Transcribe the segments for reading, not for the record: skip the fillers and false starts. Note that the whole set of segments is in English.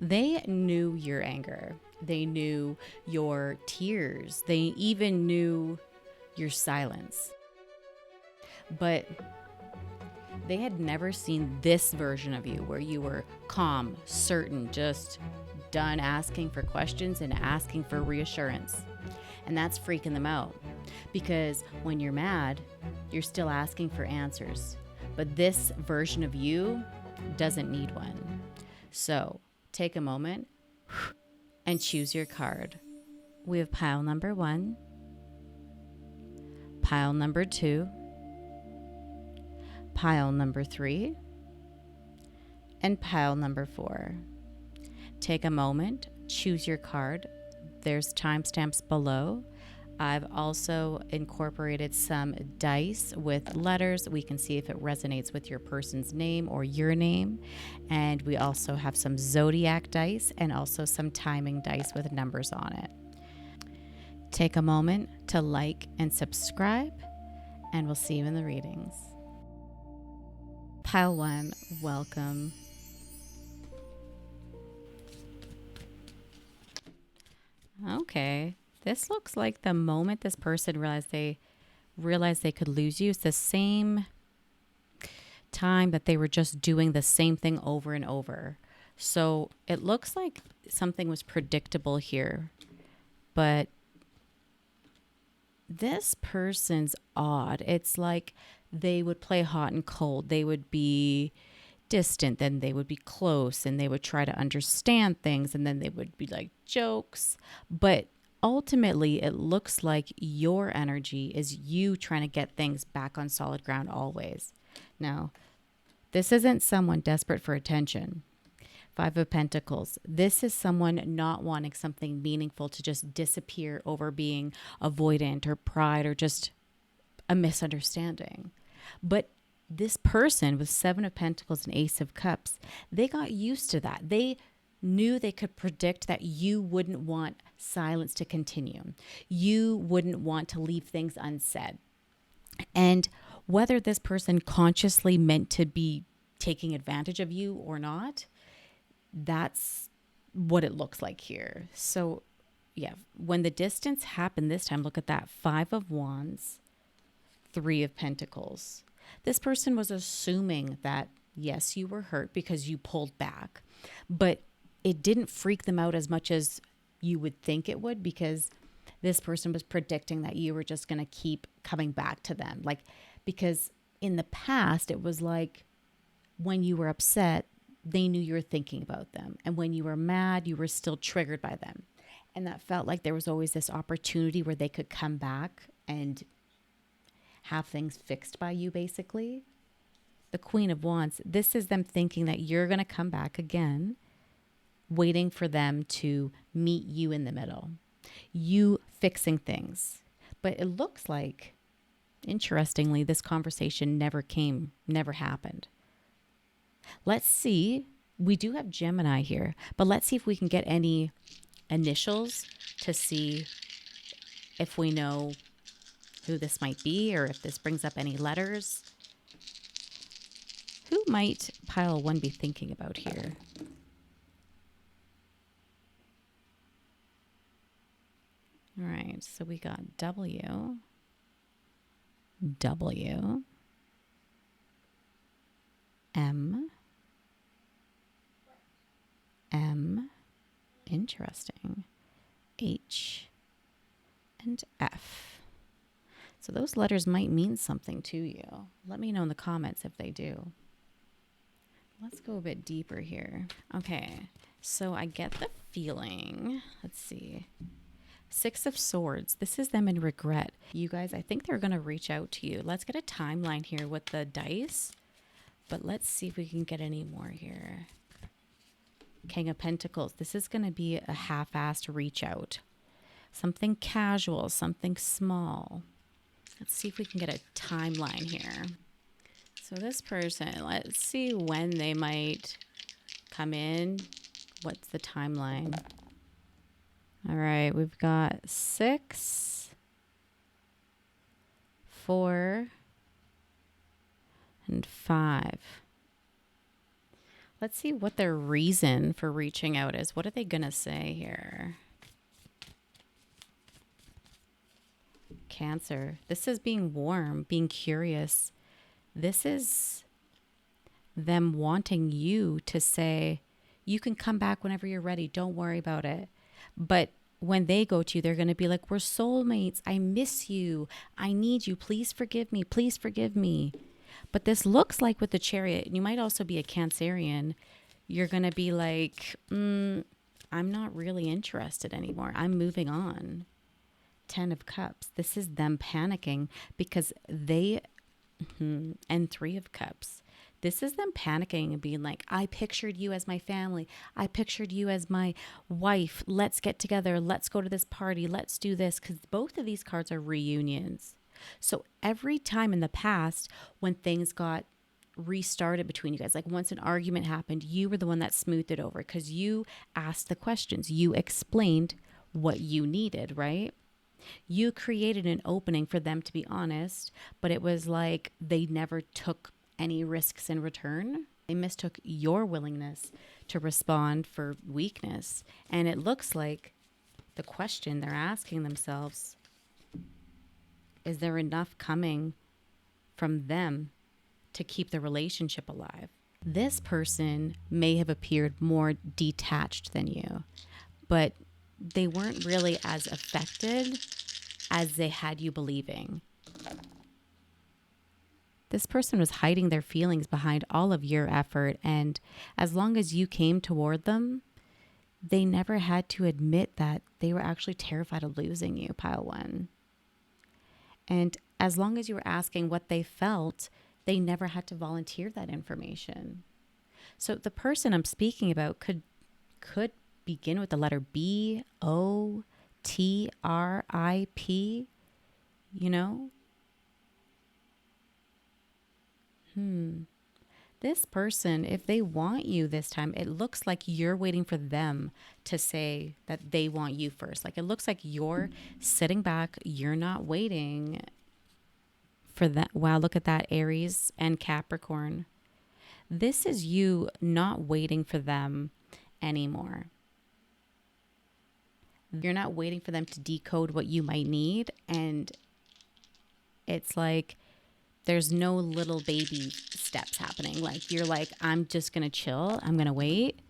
They knew your anger. They knew your tears. They even knew your silence. But they had never seen this version of you where you were calm, certain, just done asking for questions and asking for reassurance. And that's freaking them out because when you're mad, you're still asking for answers. But this version of you doesn't need one. So take a moment and choose your card. We have pile number 1, pile number 2, pile number 3, and pile number 4. Take a moment, choose your card. There's timestamps below. I've also incorporated some dice with letters. We can see if it resonates with your person's name or your name. And we also have some zodiac dice and also some timing dice with numbers on it. Take a moment to like and subscribe, and we'll see you in the readings. Pile 1, welcome. Okay. This looks like the moment this person realized they could lose you is the same time that they were just doing the same thing over and over. So it looks like something was predictable here. But this person's odd. It's like they would play hot and cold. They would be distant, then they would be close, and they would try to understand things, and then they would be like jokes. But ultimately, it looks like your energy is you trying to get things back on solid ground always. Now, this isn't someone desperate for attention. 5 of Pentacles. This is someone not wanting something meaningful to just disappear over being avoidant or pride or just a misunderstanding. But this person with 7 of Pentacles and Ace of Cups, they got used to that. They knew they could predict that you wouldn't want silence to continue. You wouldn't want to leave things unsaid. And whether this person consciously meant to be taking advantage of you or not, that's what it looks like here. So yeah, when the distance happened this time, look at that. 5 of Wands, 3 of Pentacles. This person was assuming that, yes, you were hurt because you pulled back, but it didn't freak them out as much as you would think it would, because this person was predicting that you were just going to keep coming back to them. Like, because in the past, it was like when you were upset, they knew you were thinking about them. And when you were mad, you were still triggered by them. And that felt like there was always this opportunity where they could come back and have things fixed by you, basically. The Queen of Wands, this is them thinking that you're going to come back again, waiting for them to meet you in the middle, you fixing things. But it looks like, interestingly, this conversation never happened. Let's see. We do have Gemini here, but let's see if we can get any initials to see if we know who this might be, or if this brings up any letters. Who might pile 1 be thinking about here? All right, so we got W, W, M, M, interesting, H, and F. So those letters might mean something to you. Let me know in the comments if they do. Let's go a bit deeper here. Okay, so I get the feeling, let's see. 6 of Swords. This is them in regret. You guys, I think they're going to reach out to you. Let's get a timeline here with the dice. But let's see if we can get any more here. King of Pentacles. This is going to be a half-assed reach out. Something casual, something small. Let's see if we can get a timeline here. So this person, let's see when they might come in. What's the timeline? All right, we've got 6, 4, and 5. Let's see what their reason for reaching out is. What are they going to say here? Cancer. This is being warm, being curious. This is them wanting you to say, you can come back whenever you're ready. Don't worry about it. But when they go to you, they're going to be like, we're soulmates. I miss you. I need you. Please forgive me. Please forgive me. But this looks like with the Chariot, you might also be a Cancerian. You're going to be like, I'm not really interested anymore. I'm moving on. 10 of Cups. This is them panicking because they, and 3 of Cups. This is them panicking and being like, I pictured you as my family. I pictured you as my wife. Let's get together. Let's go to this party. Let's do this. Because both of these cards are reunions. So every time in the past when things got restarted between you guys, like once an argument happened, you were the one that smoothed it over because you asked the questions. You explained what you needed, right? You created an opening for them to be honest, but it was like they never took any risks in return. They mistook your willingness to respond for weakness. And it looks like the question they're asking themselves, is there enough coming from them to keep the relationship alive? This person may have appeared more detached than you, but they weren't really as affected as they had you believing. This person was hiding their feelings behind all of your effort, and as long as you came toward them, they never had to admit that they were actually terrified of losing you, pile 1. And as long as you were asking what they felt, they never had to volunteer that information. So the person I'm speaking about could begin with the letter B, O, T, R, I, P, you know? This person, if they want you this time, it looks like you're waiting for them to say that they want you first. Like it looks like you're sitting back, you're not waiting for that. Wow, look at that, Aries and Capricorn. This is you not waiting for them anymore. You're not waiting for them to decode what you might need. And it's like there's no little baby steps happening. Like you're like, I'm just going to chill. I'm going to wait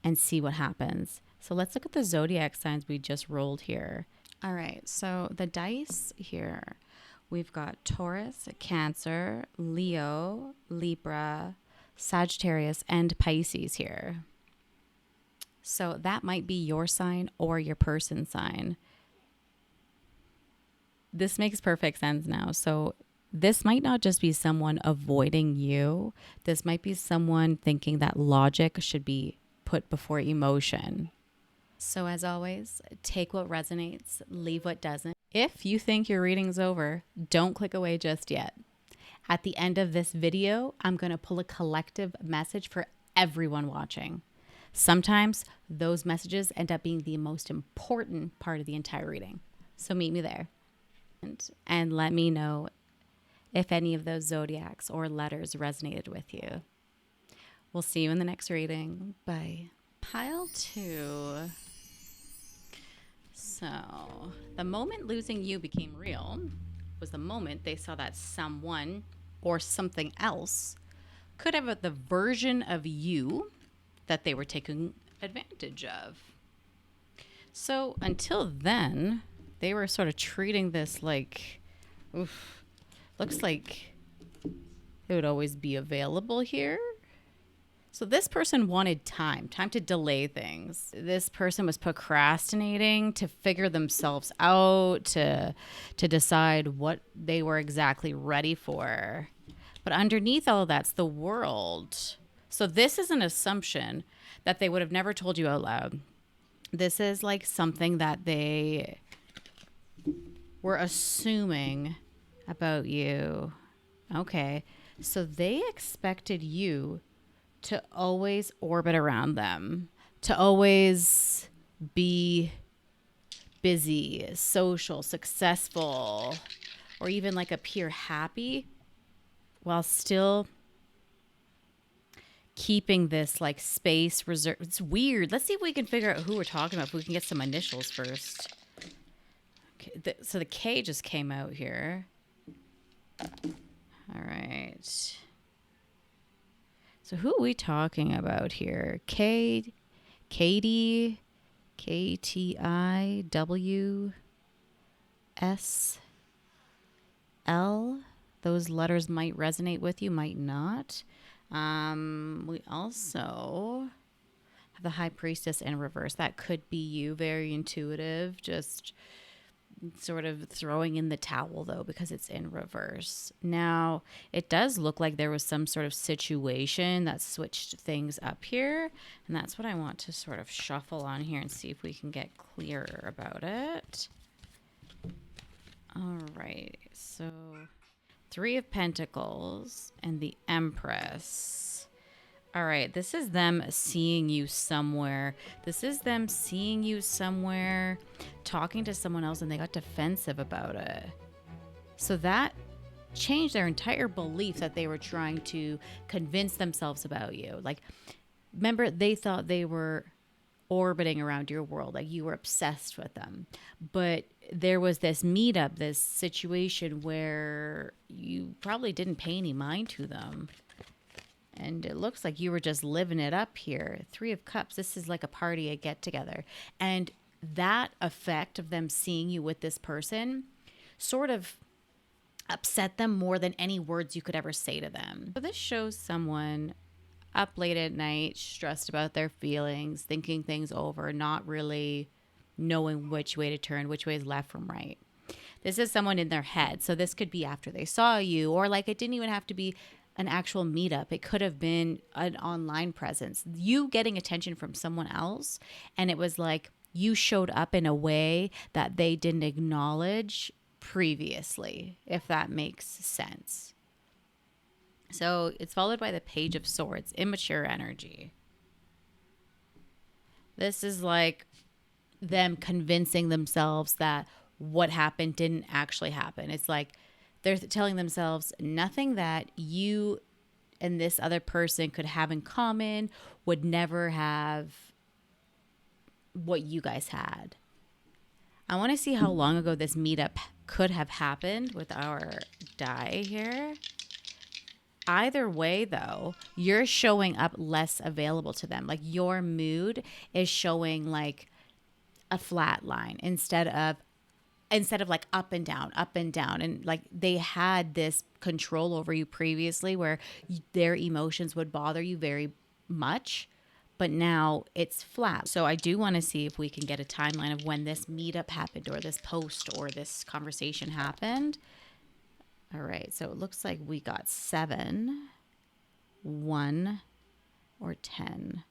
and see what happens. So let's look at the zodiac signs we just rolled here. All right. So the dice here, we've got Taurus, Cancer, Leo, Libra, Sagittarius, and Pisces here. So that might be your sign or your person's sign. This makes perfect sense now. So this might not just be someone avoiding you. This might be someone thinking that logic should be put before emotion. So as always, take what resonates, leave what doesn't. If you think your reading's over, don't click away just yet. At the end of this video, I'm going to pull a collective message for everyone watching. Sometimes those messages end up being the most important part of the entire reading. So meet me there and let me know if any of those zodiacs or letters resonated with you. We'll see you in the next reading. Bye. Pile 2. So the moment losing you became real was the moment they saw that someone or something else could have the version of you that they were taking advantage of. So until then, they were sort of treating this like, looks like it would always be available here. So this person wanted time to delay things. This person was procrastinating to figure themselves out, to decide what they were exactly ready for. But underneath all of that's the world. So this is an assumption that they would have never told you out loud. This is like something that they were assuming about you. Okay. So they expected you to always orbit around them, to always be busy, social, successful, or even like appear happy while still keeping this like space reserved. It's weird. Let's see if we can figure out who we're talking about. If we can get some initials first. Okay, so the K just came out here. All right. So who are we talking about here? Katie, KTIWSL. Those letters might resonate with you, might not. We also have the High Priestess in reverse. That could be you, very intuitive, just sort of throwing in the towel though, because it's in reverse. Now, it does look like there was some sort of situation that switched things up here, and that's what I want to sort of shuffle on here and see if we can get clearer about it. All right, so Three of Pentacles and the Empress. All right, this is them seeing you somewhere. This is them seeing you somewhere, talking to someone else, and they got defensive about it. So that changed their entire belief that they were trying to convince themselves about you. Like, remember, they thought they were orbiting around your world, like you were obsessed with them. But there was this meetup, this situation where you probably didn't pay any mind to them. And it looks like you were just living it up here. Three of Cups. This is like a party, a get together. And that effect of them seeing you with this person sort of upset them more than any words you could ever say to them. So this shows someone up late at night, stressed about their feelings, thinking things over, not really knowing which way to turn, which way is left from right. This is someone in their head. So this could be after they saw you, or like it didn't even have to be an actual meetup. It could have been an online presence. You getting attention from someone else, and it was like you showed up in a way that they didn't acknowledge previously, if that makes sense. So it's followed by the Page of Swords, immature energy. This is like them convincing themselves that what happened didn't actually happen. It's like they're telling themselves nothing that you and this other person could have in common would never have what you guys had. I want to see how long ago this meetup could have happened with our die here. Either way, though, you're showing up less available to them. Like your mood is showing like a flat line instead of like up and down. And like they had this control over you previously where their emotions would bother you very much, but now it's flat. So I do want to see if we can get a timeline of when this meetup happened, or this post, or this conversation happened. All right, so it looks like we got 7, 1, or 10.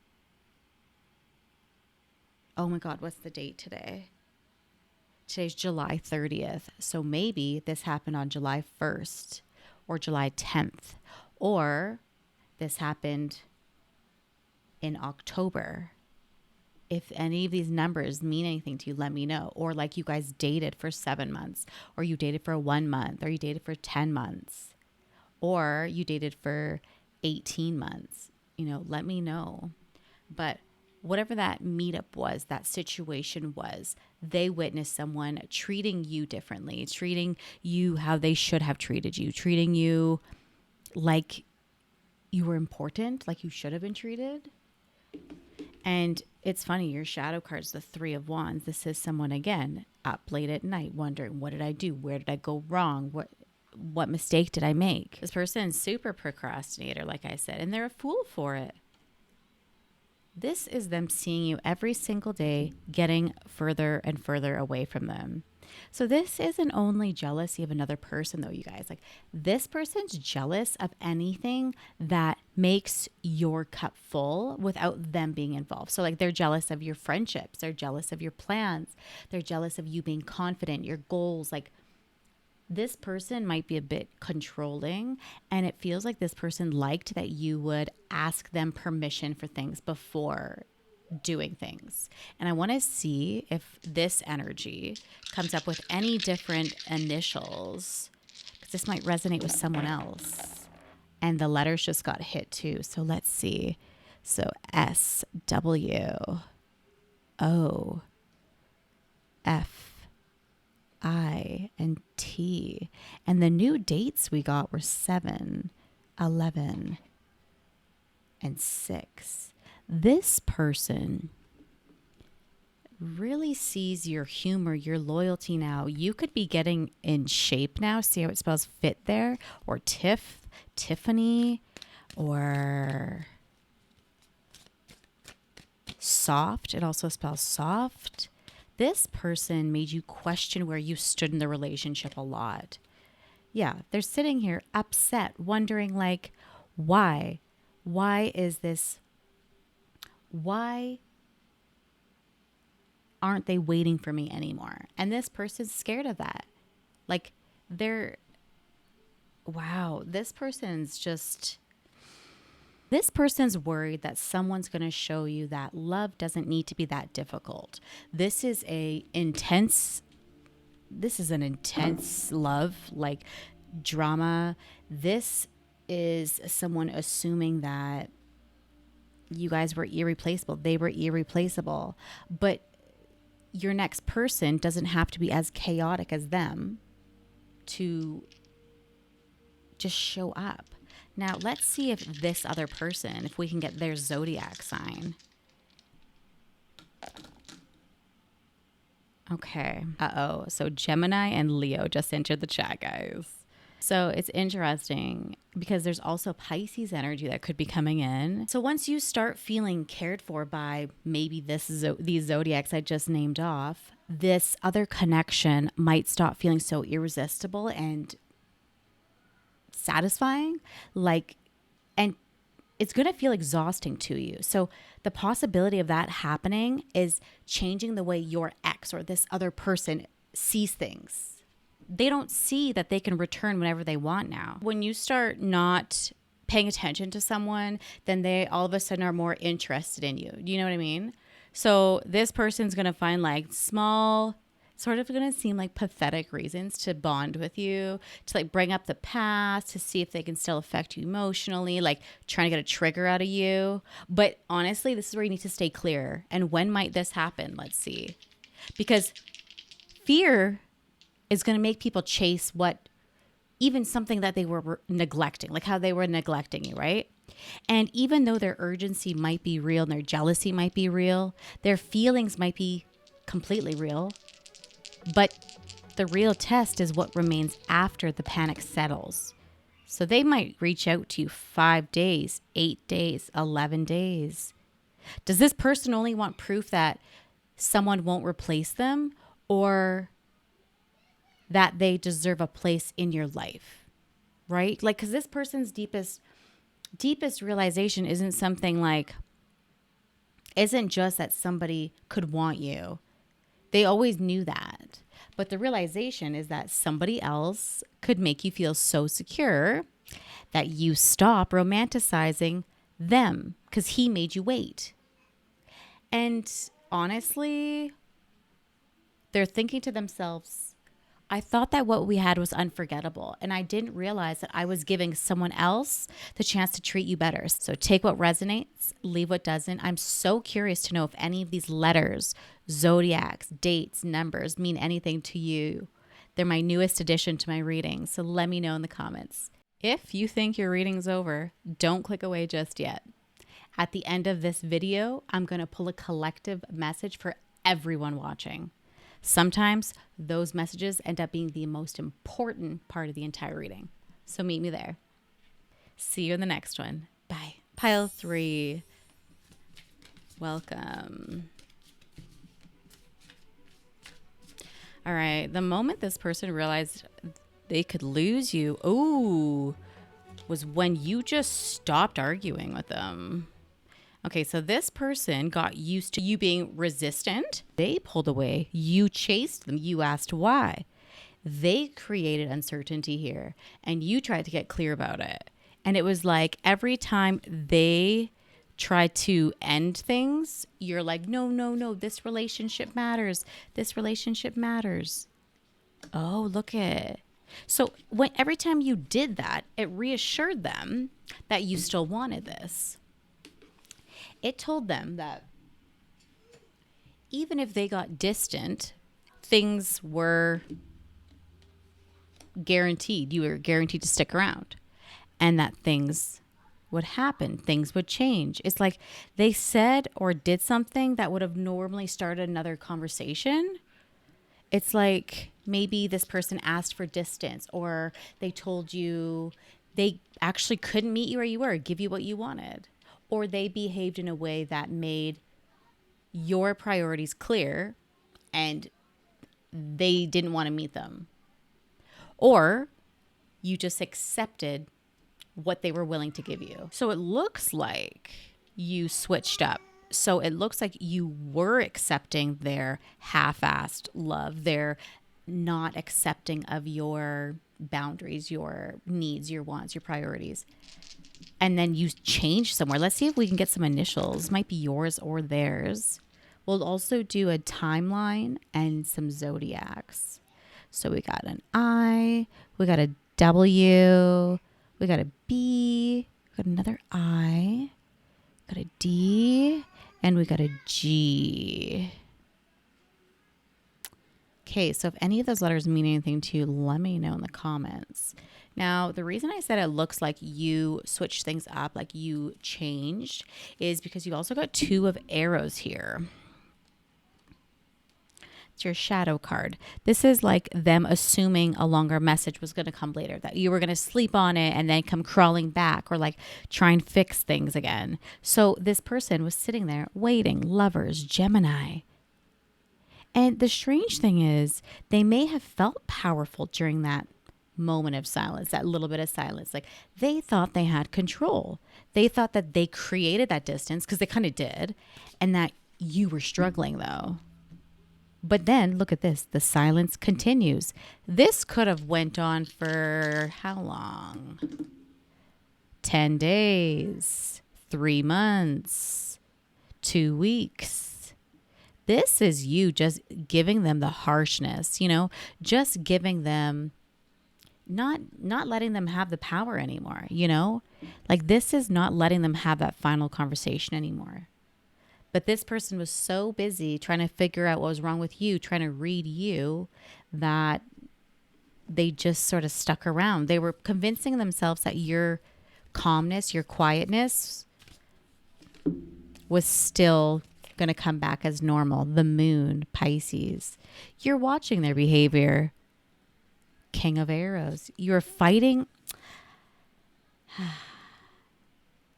Oh my God, what's the date today? Today's July 30th. So maybe this happened on July 1st or July 10th. Or this happened in October. If any of these numbers mean anything to you, let me know. Or like you guys dated for 7 months, or you dated for 1 month, or you dated for 10 months, or you dated for 18 months. You know, let me know. But whatever that meetup was, that situation was, they witnessed someone treating you differently, treating you how they should have treated you, treating you like you were important, like you should have been treated. And it's funny, your shadow card's the 3 of Wands. This is someone, again, up late at night wondering, what did I do? Where did I go wrong? What mistake did I make? This person's super procrastinator, like I said, and they're a fool for it. This is them seeing you every single day, getting further and further away from them. So this isn't only jealousy of another person, though, you guys. Like, this person's jealous of anything that makes your cup full without them being involved. So, like, they're jealous of your friendships. They're jealous of your plans. They're jealous of you being confident, your goals. Like, this person might be a bit controlling, and it feels like this person liked that you would ask them permission for things before doing things. And I want to see if this energy comes up with any different initials, because this might resonate with someone else. And the letters just got hit too. So let's see. So S, W, O, F, I, and T. And the new dates we got were 7, 11, and 6. This person really sees your humor, your loyalty now. You could be getting in shape now. See how it spells fit there? Or Tiffany, or soft. It also spells soft. This person made you question where you stood in the relationship a lot. Yeah, they're sitting here upset, wondering like, why? Why is this? Why aren't they waiting for me anymore? And this person's scared of that. Like this person's worried that someone's going to show you that love doesn't need to be that difficult. This is an intense love, like drama. This is someone assuming that you guys were irreplaceable. They were irreplaceable. But your next person doesn't have to be as chaotic as them to just show up. Now, let's see if this other person, if we can get their zodiac sign. Okay. Uh-oh. So Gemini and Leo just entered the chat, guys. So it's interesting because there's also Pisces energy that could be coming in. So once you start feeling cared for by maybe these zodiacs I just named off, this other connection might stop feeling so irresistible and satisfying, and it's going to feel exhausting to you. So the possibility of that happening is changing the way your ex or this other person sees things. They don't see that they can return whenever they want now. When you start not paying attention to someone, then they all of a sudden are more interested in you. Do you know what I mean? So this person's going to find like small, sort of going to seem like pathetic reasons to bond with you, to like bring up the past, to see if they can still affect you emotionally, like trying to get a trigger out of you. But honestly, this is where you need to stay clear. And when might this happen? Let's see. Because fear is going to make people chase even something that they were neglecting, like how they were neglecting you, right? And even though their urgency might be real and their jealousy might be real, their feelings might be completely real. But the real test is what remains after the panic settles. So they might reach out to you 5 days, 8 days, 11 days. Does this person only want proof that someone won't replace them, or that they deserve a place in your life, right? Like, because this person's deepest realization isn't just that somebody could want you. They always knew that. But the realization is that somebody else could make you feel so secure that you stop romanticizing them because he made you wait. And honestly, they're thinking to themselves, I thought that what we had was unforgettable, and I didn't realize that I was giving someone else the chance to treat you better. So take what resonates, leave what doesn't. I'm so curious to know if any of these letters, zodiacs, dates, numbers mean anything to you. They're my newest addition to my reading, so let me know in the comments. If you think your reading's over, don't click away just yet. At the end of this video, I'm going to pull a collective message for everyone watching. Sometimes those messages end up being the most important part of the entire reading. So meet me there. See you in the next one. Bye. Pile 3. Welcome. All right. The moment this person realized they could lose you, was when you just stopped arguing with them. Okay, so this person got used to you being resistant. They pulled away. You chased them. You asked why. They created uncertainty here, and you tried to get clear about it. And it was like every time they tried to end things, you're like, no, this relationship matters. This relationship matters. Oh, look it. So every time you did that, it reassured them that you still wanted this. It told them that even if they got distant, things were guaranteed. You were guaranteed to stick around, and that things would happen. Things would change. It's like they said or did something that would have normally started another conversation. It's like maybe this person asked for distance, or they told you they actually couldn't meet you where you were, give you what you wanted, or they behaved in a way that made your priorities clear and they didn't want to meet them. Or you just accepted what they were willing to give you. So it looks like you switched up. So it looks like you were accepting their half-assed love. They're not accepting of your boundaries, your needs, your wants, your priorities. And then you change somewhere. Let's see if we can get some initials. Might be yours or theirs. We'll also do a timeline and some zodiacs. So we got an I, we got a W, we got a B, we got another I, got a D, and we got a G. Okay, so if any of those letters mean anything to you, let me know in the comments. Now, the reason I said it looks like you switched things up, like you changed, is because you also got 2 of arrows here. It's your shadow card. This is like them assuming a longer message was going to come later, that you were going to sleep on it and then come crawling back, or like try and fix things again. So this person was sitting there waiting. Lovers, Gemini. And the strange thing is they may have felt powerful during that moment of silence, that little bit of silence. Like they thought they had control. They thought that they created that distance, because they kind of did, and that you were struggling though. But then look at this. The silence continues. This could have went on for how long? 10 days, 3 months, 2 weeks. This is you just giving them the harshness, just giving them, not letting them have the power anymore, Like this is not letting them have that final conversation anymore. But this person was so busy trying to figure out what was wrong with you, trying to read you, that they just sort of stuck around. They were convincing themselves that your calmness, your quietness was still going to come back as normal. The moon, Pisces. You're watching their behavior. King of Arrows. You're fighting.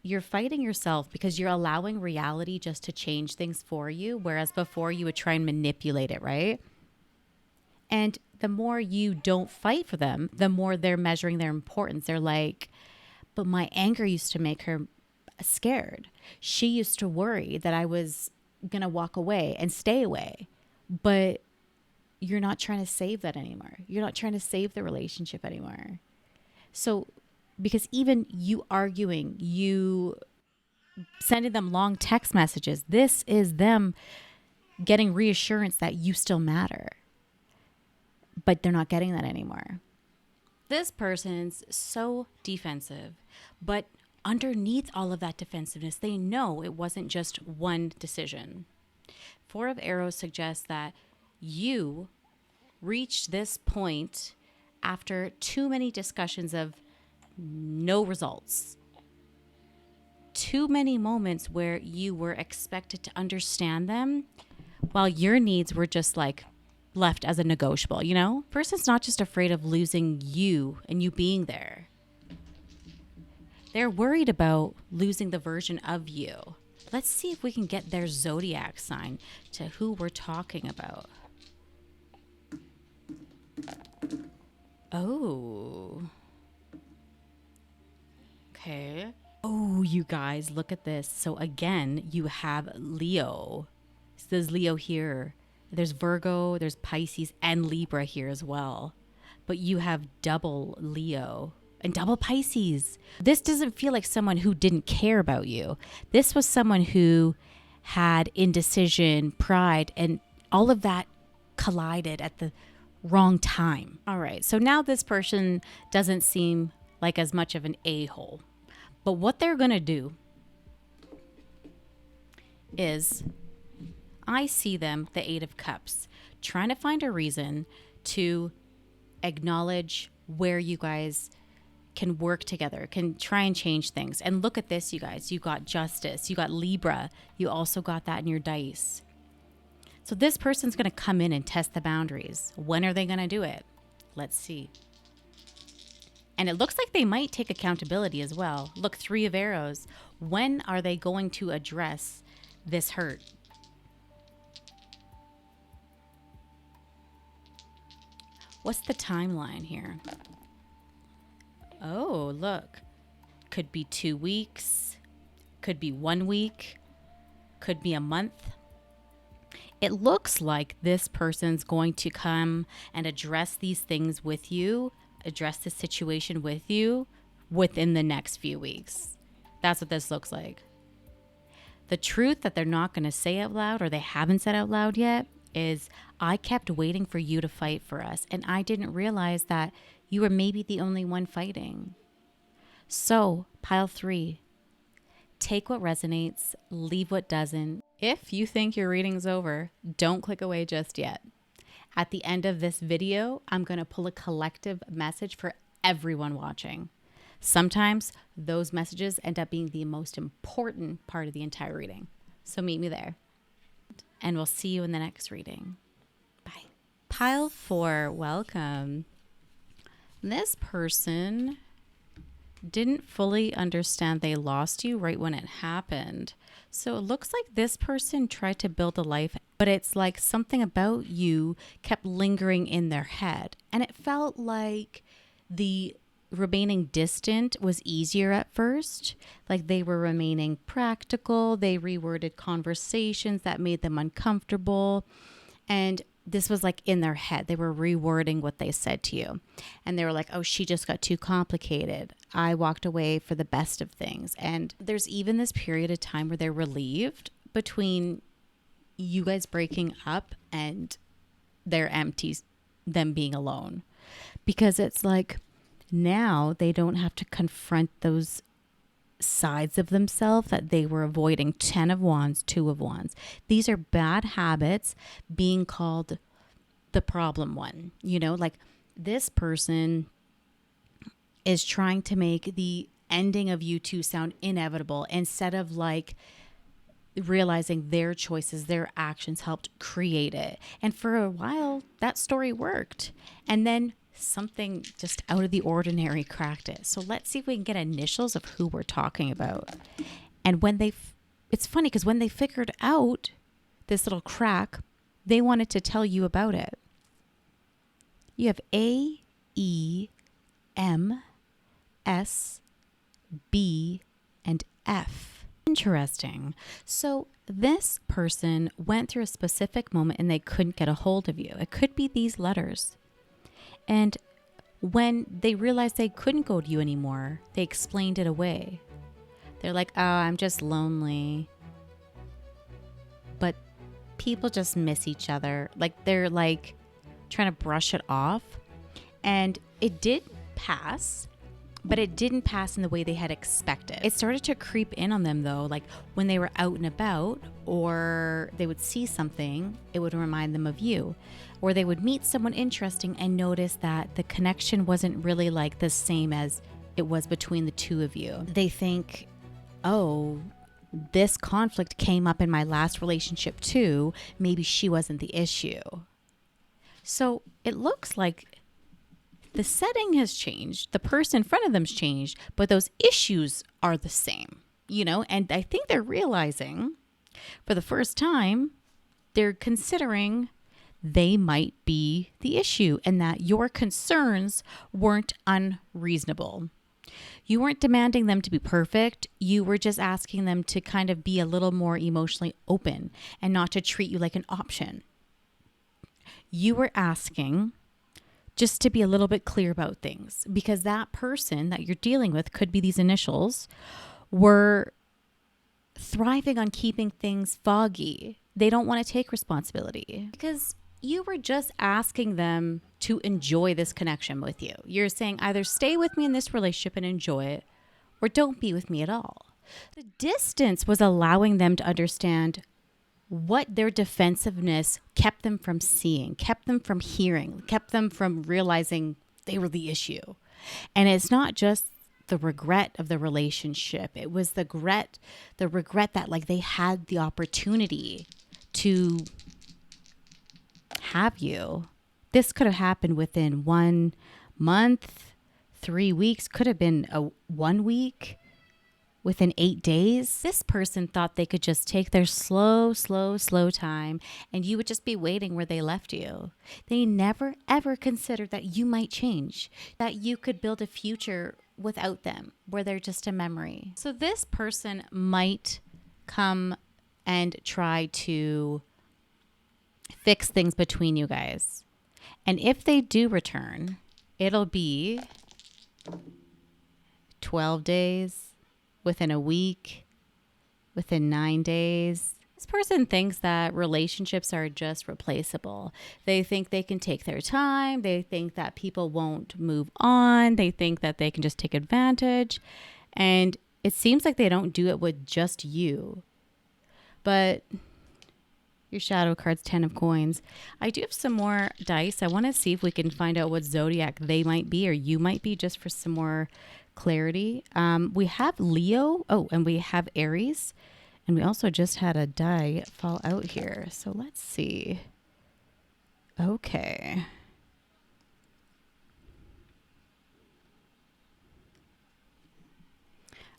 You're fighting yourself because you're allowing reality just to change things for you, whereas before you would try and manipulate it, right? And the more you don't fight for them, the more they're measuring their importance. They're like, but my anger used to make her scared. She used to worry that I was going to walk away and stay away. But you're not trying to save that anymore. You're not trying to save the relationship anymore. So because even you arguing, you sending them long text messages, this is them getting reassurance that you still matter. But they're not getting that anymore. This person's so defensive, but underneath all of that defensiveness, they know it wasn't just one decision. 4 of Arrows suggests that you reached this point after too many discussions of no results. Too many moments where you were expected to understand them while your needs were just like left as a negotiable, Person's not just afraid of losing you and you being there. They're worried about losing the version of you. Let's see if we can get their zodiac sign to who we're talking about. Oh. Okay. Oh, you guys, look at this. So again, you have Leo. So there's Leo here. There's Virgo, there's Pisces, and Libra here as well. But you have double Leo and double Pisces. This doesn't feel like someone who didn't care about you. This was someone who had indecision, pride, and all of that collided at the wrong time. All right, so now this person doesn't seem like as much of an a-hole. But what they're going to do is, I see them, the Eight of Cups, trying to find a reason to acknowledge where you guys can work together, can try and change things. And look at this, you guys. You got Justice. You got Libra. You also got that in your dice. So this person's going to come in and test the boundaries. When are they going to do it? Let's see. And it looks like they might take accountability as well. Look, Three of Arrows. When are they going to address this hurt? What's the timeline here? Oh, look. Could be 2 weeks. Could be 1 week. Could be a month. It looks like this person's going to come and address these things with you, address the situation with you within the next few weeks. That's what this looks like. The truth that they're not going to say out loud, or they haven't said out loud yet, is I kept waiting for you to fight for us, and I didn't realize that you were maybe the only one fighting. So, pile 3, take what resonates, leave what doesn't. If you think your reading's over, don't click away just yet. At the end of this video, I'm going to pull a collective message for everyone watching. Sometimes those messages end up being the most important part of the entire reading. So meet me there. And we'll see you in the next reading. Bye. Pile 4, welcome. This person didn't fully understand they lost you right when it happened. So it looks like this person tried to build a life, but it's like something about you kept lingering in their head. And it felt like the remaining distant was easier at first. Like they were remaining practical. They reworded conversations that made them uncomfortable. And this was like in their head. They were rewording what they said to you. And they were like, oh, she just got too complicated. I walked away for the best of things. And there's even this period of time where they're relieved between you guys breaking up and they're empty, them being alone. Because it's like now they don't have to confront those sides of themselves that they were avoiding. 10 of Wands, 2 of Wands. These are bad habits being called the problem one. You know, like this person is trying to make the ending of you two sound inevitable instead of like realizing their choices, their actions helped create it. And for a while, that story worked. And then something just out of the ordinary cracked it. So let's see if we can get initials of who we're talking about. And when it's funny because when they figured out this little crack, they wanted to tell you about it. You have A, E, M, S, B, and F. Interesting. So this person went through a specific moment and they couldn't get a hold of you. It could be these letters. And when they realized they couldn't go to you anymore, they explained it away. They're like, oh, I'm just lonely. But people just miss each other. Like they're like trying to brush it off. And it did pass, but it didn't pass in the way they had expected. It started to creep in on them though. Like when they were out and about or they would see something, it would remind them of you. Or they would meet someone interesting and notice that the connection wasn't really like the same as it was between the two of you. They think, oh, this conflict came up in my last relationship too. Maybe she wasn't the issue. So it looks like the setting has changed. The person in front of them's changed, but those issues are the same, you know? And I think they're realizing for the first time, they're considering they might be the issue and that your concerns weren't unreasonable. You weren't demanding them to be perfect. You were just asking them to kind of be a little more emotionally open and not to treat you like an option. You were asking just to be a little bit clear about things because that person that you're dealing with, could be these initials, were thriving on keeping things foggy. They don't want to take responsibility because You were just asking them to enjoy this connection with you. You're saying either stay with me in this relationship and enjoy it, or don't be with me at all. The distance was allowing them to understand what their defensiveness kept them from seeing, kept them from hearing, kept them from realizing they were the issue. And it's not just the regret of the relationship. It was the regret that like they had the opportunity to have you. This could have happened within 1 month, 3 weeks, could have been a 1 week, within 8 days. This person thought they could just take their slow time and you would just be waiting where they left you. They never ever considered that you might change, that you could build a future without them, where they're just a memory. So this person might come and try to fix things between you guys. And if they do return, it'll be 12 days, within a week, within 9 days. This person thinks that relationships are just replaceable. They think they can take their time. They think that people won't move on. They think that they can just take advantage. And it seems like they don't do it with just you. But your shadow card's 10 of coins. I do have some more dice. I want to see if we can find out what zodiac they might be or you might be, just for some more clarity. We have Leo. Oh, and we have Aries. And we also just had a die fall out here. So let's see. Okay.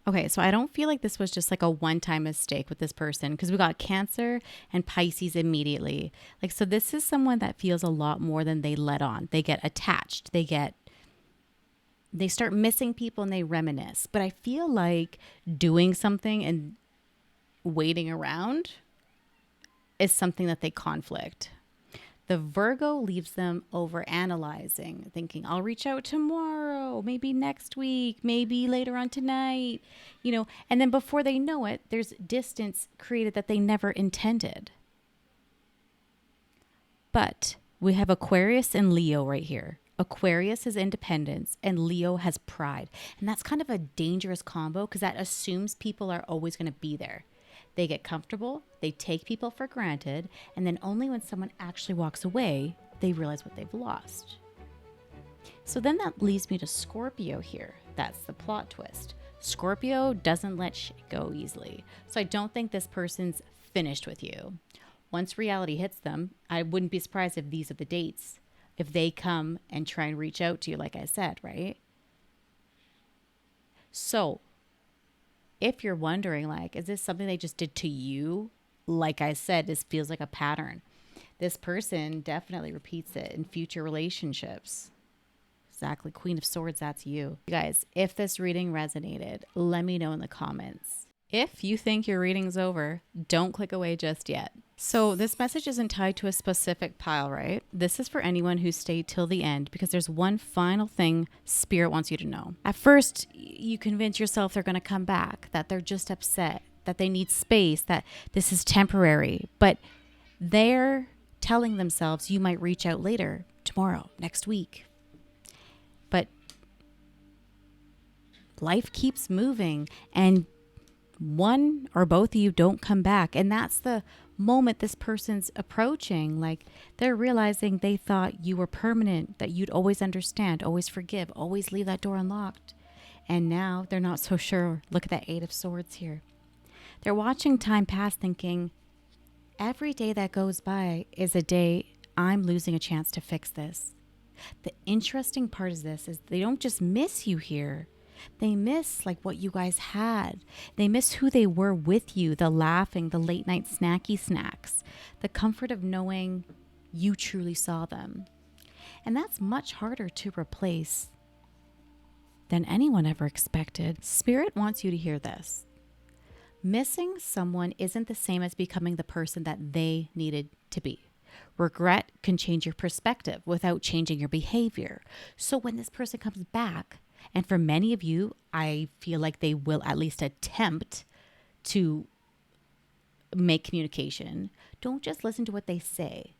Okay, so I don't feel like this was just like a one-time mistake with this person, because we got Cancer and Pisces immediately. Like, so this is someone that feels a lot more than they let on. They get attached. They start missing people and they reminisce. But I feel like doing something and waiting around is something that they conflict. The Virgo leaves them over analyzing, thinking, I'll reach out tomorrow, maybe next week, maybe later on tonight, and then before they know it, there's distance created that they never intended. But we have Aquarius and Leo right here. Aquarius is independence and Leo has pride. And that's kind of a dangerous combo, because that assumes people are always going to be there. They get comfortable, they take people for granted, and then only when someone actually walks away, they realize what they've lost. So then that leads me to Scorpio here. That's the plot twist. Scorpio doesn't let shit go easily. So I don't think this person's finished with you. Once reality hits them, I wouldn't be surprised if these are the dates. If they come and try and reach out to you, like I said, right? So if you're wondering, like, is this something they just did to you? Like I said, this feels like a pattern. This person definitely repeats it in future relationships. Exactly. Queen of Swords, that's you. You guys, if this reading resonated, let me know in the comments. If you think your reading's over, don't click away just yet. So this message isn't tied to a specific pile, right? This is for anyone who stayed till the end, because there's one final thing Spirit wants you to know. At first, you convince yourself they're going to come back, that they're just upset, that they need space, that this is temporary. But they're telling themselves you might reach out later, tomorrow, next week. But life keeps moving and one or both of you don't come back. And that's the moment this person's approaching. Like, they're realizing they thought you were permanent, that you'd always understand, always forgive, always leave that door unlocked. And now they're not so sure. Look at that 8 of Swords here. They're watching time pass, thinking, every day that goes by is a day I'm losing a chance to fix this. The interesting part is they don't just miss you here. They miss like what you guys had. They miss who they were with you, the laughing, the late night snacky snacks, the comfort of knowing you truly saw them. And that's much harder to replace than anyone ever expected. Spirit wants you to hear this. Missing someone isn't the same as becoming the person that they needed to be. Regret can change your perspective without changing your behavior. So when this person comes back, and for many of you, I feel like they will at least attempt to make communication. Don't just listen to what they say.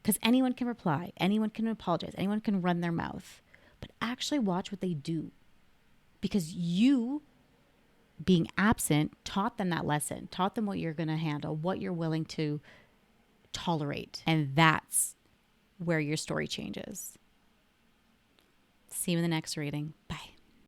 Because anyone can reply, anyone can apologize, anyone can run their mouth. But actually watch what they do. Because you, being absent, taught them that lesson, taught them what you're going to handle, what you're willing to tolerate. And that's where your story changes. See you in the next reading.